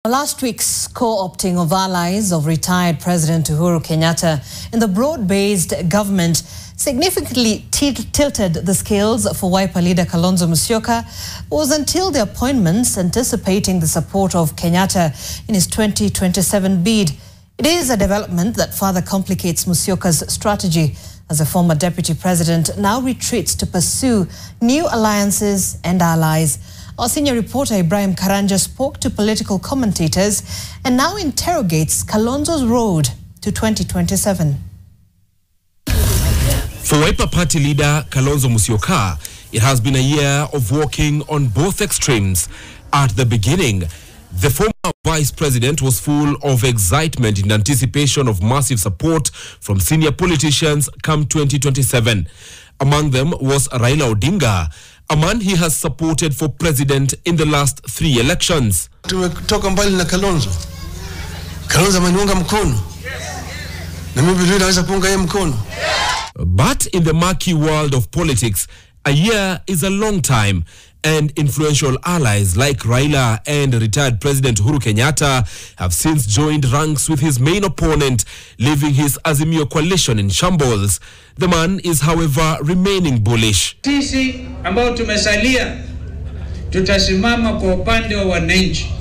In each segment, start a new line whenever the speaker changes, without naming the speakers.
Last week's co-opting of allies of retired President Uhuru Kenyatta in the broad-based government significantly tilted the scales for Wiper leader Kalonzo Musyoka was until the appointments anticipating the support of Kenyatta in his 2027 bid. It is a development that further complicates Musyoka's strategy as the former deputy president now retreats to pursue new alliances and allies. Our senior reporter Ibrahim Karanja spoke to political commentators and now interrogates Kalonzo's road to 2027.
For Wiper Party leader Kalonzo Musyoka, it has been a year of walking on both extremes. At the beginning, the former vice president was full of excitement in anticipation of massive support from senior politicians come 2027. Among them was Raila Odinga, a man he has supported for president in the last 3 elections.
Tumetoka mbali na Kalonzo. Kalonzo ameniunga mkono. Na mimi vile naweza kuunga yeye mkono.
But in the murky world of politics, a year is a long time, and influential allies like Raila and retired President Uhuru Kenyatta have since joined ranks with his main opponent, leaving his Azimio coalition in shambles. The man is, however, remaining bullish.
Sisi ambao tumesalia tutasimama kwa upande wa wananchi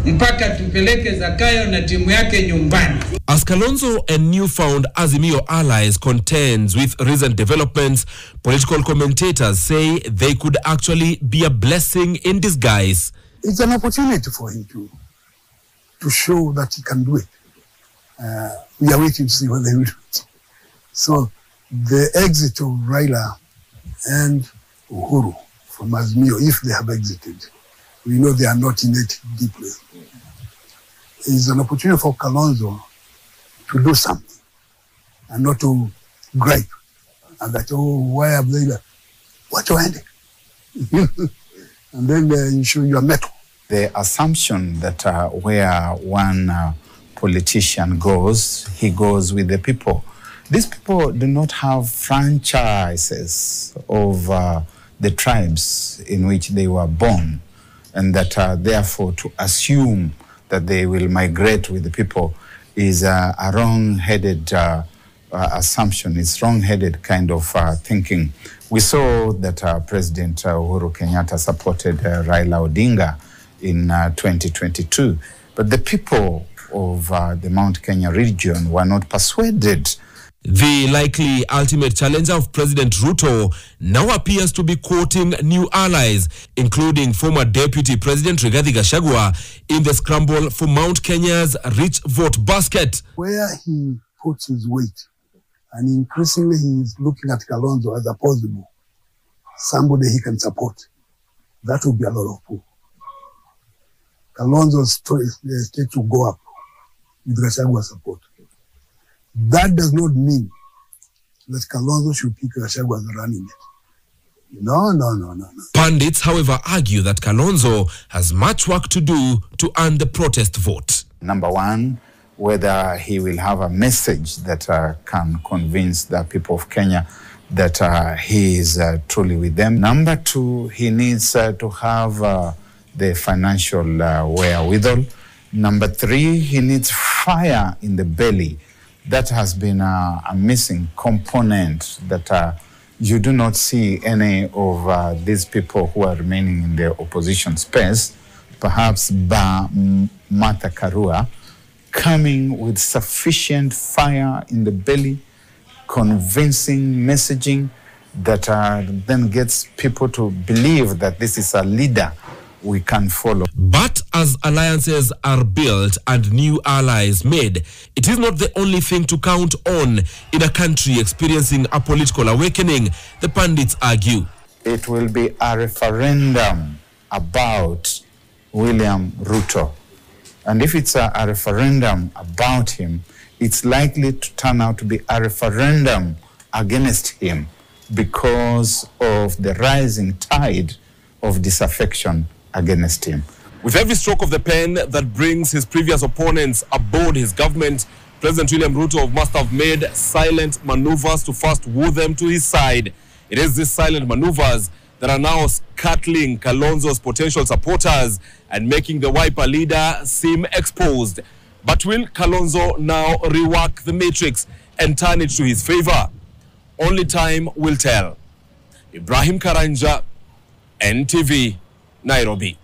mpaka tupeleke Zakayo na timu yake nyumbani.
As Kalonzo and newfound Azimio allies contends with recent developments, political commentators say they could actually be a blessing in disguise.
It's an opportunity for him to show that he can do it. We are waiting to see what they will do. So the exit of Raila and Uhuru from Azimio, if they have exited, we know they are not in it deeply, is an opportunity for Kalonzo to do something and not to gripe and that, oh, why have they left? What you ending? And then you show your mettle.
The assumption that where one politician goes, he goes with the people. These people do not have franchises of the tribes in which they were born, and that therefore to assume that they will migrate with the people is a wrong-headed assumption. It's wrong-headed kind of thinking. We saw that President Uhuru Kenyatta supported Raila Odinga in 2022, but the people of the Mount Kenya region were not persuaded.
The likely ultimate challenger of President Ruto now appears to be courting new allies, including former Deputy President Rigathi Gachagua, in the scramble for Mount Kenya's rich vote basket.
Where he puts his weight, and increasingly he is looking at Kalonzo as a possible somebody he can support, that would be a lot of pull. Kalonzo's state will go up with Gachagua's support. That does not mean that Kalonzo should pick Gachagua as a running mate. No.
Pundits, however, argue that Kalonzo has much work to do to earn the protest vote.
Number one, whether he will have a message that can convince the people of Kenya that he is truly with them. Number two, he needs to have the financial wherewithal. Number three, he needs fire in the belly. That has been a missing component that you do not see any of these people who are remaining in the opposition space, perhaps Martha Karua, coming with sufficient fire in the belly, convincing messaging that then gets people to believe that this is a leader we can follow.
But as alliances are built and new allies made, it is not the only thing to count on in a country experiencing a political awakening, the pundits argue.
It will be a referendum about William Ruto. And if it's a referendum about him, it's likely to turn out to be a referendum against him because of the rising tide of disaffection against him.
With every stroke of the pen that brings his previous opponents aboard his government, President William Ruto must have made silent maneuvers to first woo them to his side. It is these silent maneuvers that that are now scuttling Kalonzo's potential supporters and making the Wiper leader seem exposed. But will Kalonzo now rework the matrix and turn it to his favor? Only time will tell. Ibrahim Karanja, NTV, Nairobi.